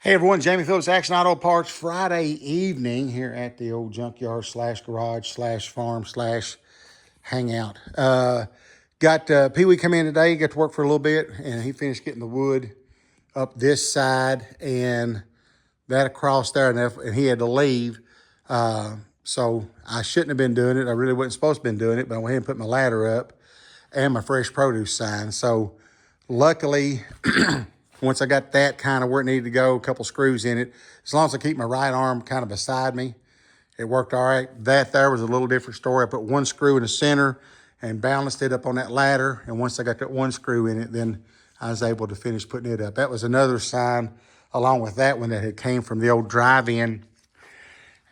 Hey everyone, Jamie Phillips, Action Auto Parts, Friday evening here at the old junkyard slash garage slash farm slash hangout. Got Pee Wee come in today, got to work for a little bit, and he finished getting the wood up this side and that across there, and he had to leave. So I shouldn't have been doing it. I really wasn't supposed to have been doing it, but I went ahead and put my ladder up and my fresh produce sign. So luckily, once I got that kind of where it needed to go, a couple screws in it, as long as I keep my right arm kind of beside me, it worked all right. That there was a little different story. I put one screw in the center and balanced it up on that ladder. And once I got that one screw in it, then I was able to finish putting it up. That was another sign along with that one that had came from the old drive-in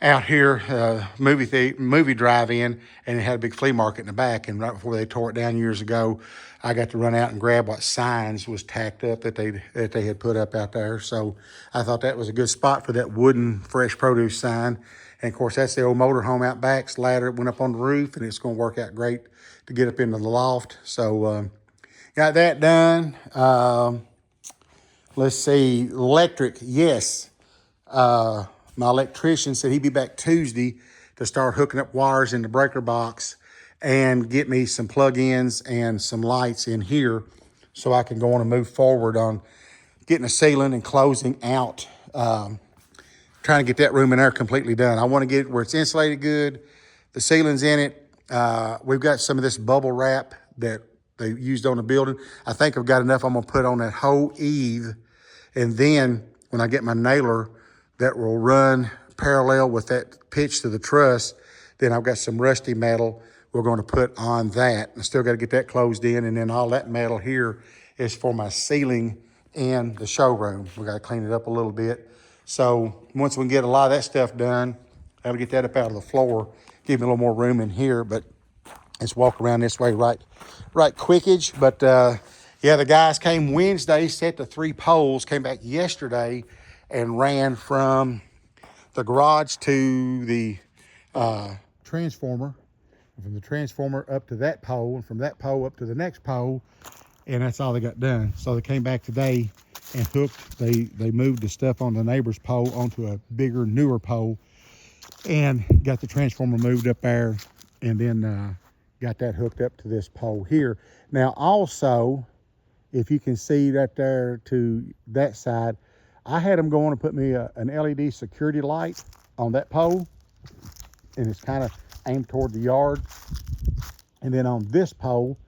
out here, movie drive-in, and it had a big flea market in the back. And right before they tore it down years ago, I got to run out and grab what signs was tacked up that they had put up out there. So I thought that was a good spot for that wooden fresh produce sign. And of course, that's the old motorhome out back. Ladder went up on the roof, and it's going to work out great to get up into the loft. So got that done. Let's see, electric, yes. My electrician said he'd be back Tuesday to start hooking up wires in the breaker box and get me some plug-ins and some lights in here so I can go on and move forward on getting a ceiling and closing out, trying to get that room in there completely done. I want to get it where it's insulated good, the ceiling's in it. We've got some of this bubble wrap that they used on the building. I think I've got enough I'm going to put on that whole eave, and then when I get my nailer that will run parallel with that pitch to the truss, then I've got some rusty metal we're going to put on that. I still got to get that closed in, and then all that metal here is for my ceiling in the showroom. We got to clean it up a little bit. So once we can get a lot of that stuff done, I'll get that up out of the floor, give me a little more room in here. But let's walk around this way right quickage. But yeah, the guys came Wednesday, set the 3 poles, came back yesterday and ran from the garage to the transformer, and from the transformer up to that pole, and from that pole up to the next pole, and that's all they got done. So they came back today and hooked, they moved the stuff on the neighbor's pole onto a bigger, newer pole, and got the transformer moved up there, and then got that hooked up to this pole here. Now also, if you can see right there to that side, I had them going to put me an LED security light on that pole, and it's kind of aimed toward the yard. And then on this pole,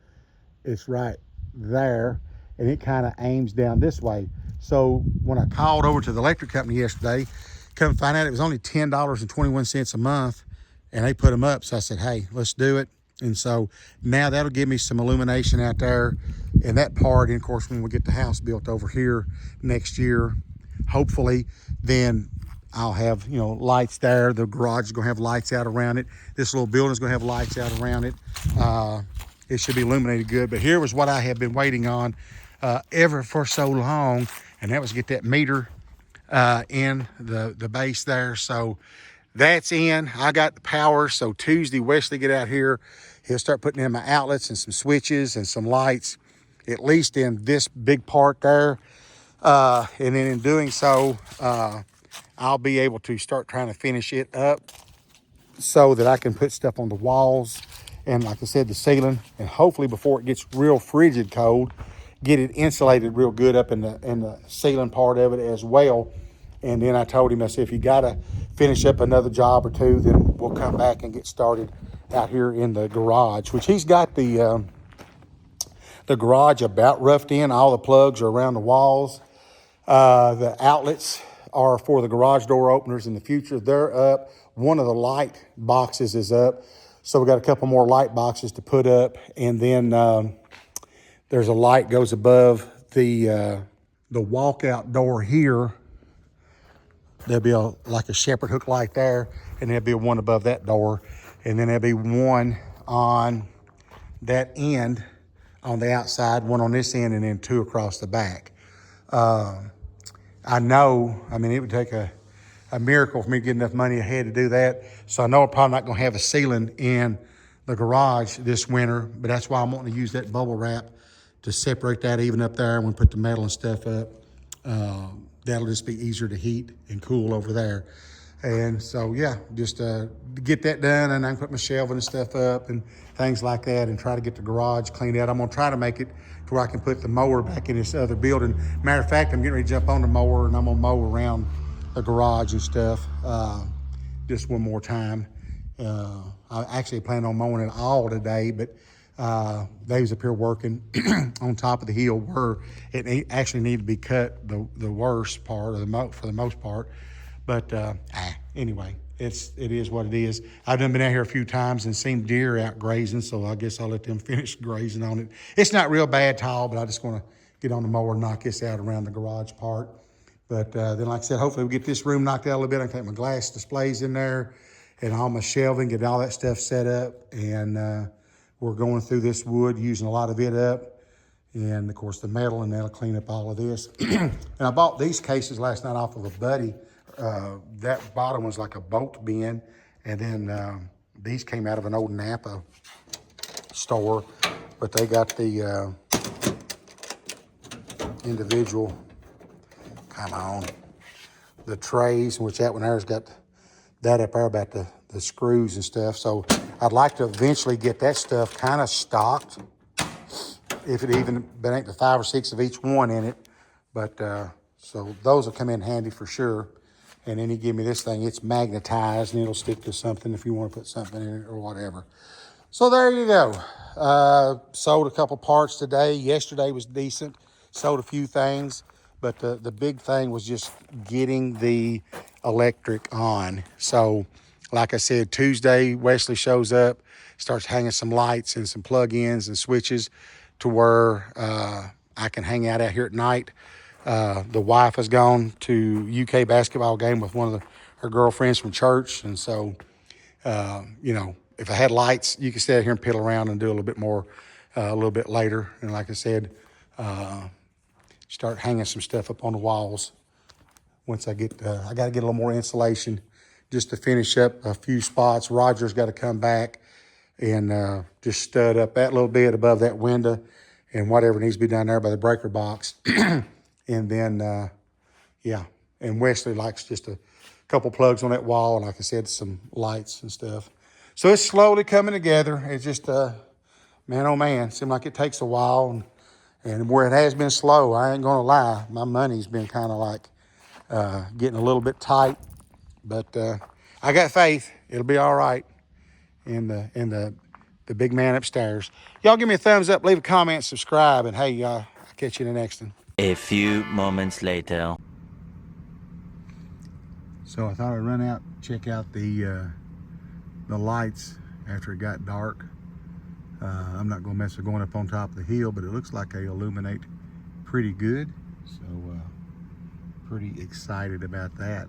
it's right there, and it kind of aims down this way. So when I called over to the electric company yesterday, come find out it was only $10.21 a month, and they put them up. So I said, hey, let's do it. And so now that'll give me some illumination out there in that part. And of course, when we get the house built over here next year, hopefully, then I'll have, lights there. The garage is going to have lights out around it. This little building is going to have lights out around it. It should be illuminated good. But here was what I have been waiting on ever for so long, and that was get that meter in the base there. So that's in. I got the power. So Tuesday, Wesley get out here. He'll start putting in my outlets and some switches and some lights, at least in this big part there. And then in doing so, I'll be able to start trying to finish it up so that I can put stuff on the walls and, like I said, the ceiling, and hopefully before it gets real frigid cold, get it insulated real good up in the ceiling part of it as well. And then I told him, I said, if you got to finish up another job or two, then we'll come back and get started out here in the garage, which he's got the garage about roughed in. All the plugs are around the walls. The outlets are for the garage door openers in the future. They're up. One of the light boxes is up. So we got a couple more light boxes to put up. And then there's a light goes above the walkout door here. There'll be like a shepherd hook light there, and there'll be one above that door. And then there'll be one on that end on the outside, one on this end, and then 2 across the back. I know, it would take a miracle for me to get enough money ahead to do that. So I know I'm probably not going to have a ceiling in the garage this winter, but that's why I'm wanting to use that bubble wrap to separate that even up there when we put the metal and stuff up. that'll just be easier to heat and cool over there. And so, yeah, just get that done, and I can put my shelving and stuff up and things like that, and try to get the garage cleaned out. I'm gonna try to make it to where I can put the mower back in this other building. Matter of fact, I'm getting ready to jump on the mower, and I'm gonna mow around the garage and stuff just one more time. I actually plan on mowing it all today, but they was up here working on top of the hill where it actually needed to be cut the worst part, or for the most part. But anyway, it is what it is. I've done been out here a few times and seen deer out grazing, so I guess I'll let them finish grazing on it. It's not real bad tall, but I just want to get on the mower and knock this out around the garage part. But then, like I said, hopefully we get this room knocked out a little bit. I can take my glass displays in there and all my shelving, get all that stuff set up. And we're going through this wood, using a lot of it up. And, of course, the metal, and that'll clean up all of this. And I bought these cases last night off of a buddy. That bottom was like a bolt bin. And then these came out of an old Napa store. But they got the individual, come on, the trays, which that one there's got that up there about the screws and stuff. So I'd like to eventually get that stuff kind of stocked, if it even been ain't the 5 or 6 of each one in it. But so those will come in handy for sure. And then he give me this thing, it's magnetized, and it'll stick to something if you want to put something in it or whatever. So there you go. Sold a couple parts today. Yesterday was decent. Sold a few things. But the big thing was just getting the electric on. So, like I said, Tuesday, Wesley shows up, starts hanging some lights and some plug-ins and switches to where I can hang out here at night. The wife has gone to UK basketball game with one of her girlfriends from church. And so, you know, if I had lights, you could stay out here and piddle around and do a little bit more a little bit later. And like I said, start hanging some stuff up on the walls. Once I get, I got to get a little more insulation just to finish up a few spots. Roger's got to come back and just stud up that little bit above that window and whatever needs to be done there by the breaker box. And then, yeah, and Wesley likes just a couple plugs on that wall, and like I said, some lights and stuff. So it's slowly coming together. It's just, man, oh man, seems like it takes a while. And where it has been slow, I ain't gonna lie, my money's been kind of like getting a little bit tight. But I got faith. It'll be all right in the big man upstairs. Y'all give me a thumbs up, leave a comment, subscribe, and hey, I'll catch you in the next one. A few moments later. So I thought I'd run out, check out the lights after it got dark. I'm not gonna mess with going up on top of the hill, but it looks like they illuminate pretty good. So pretty excited about that.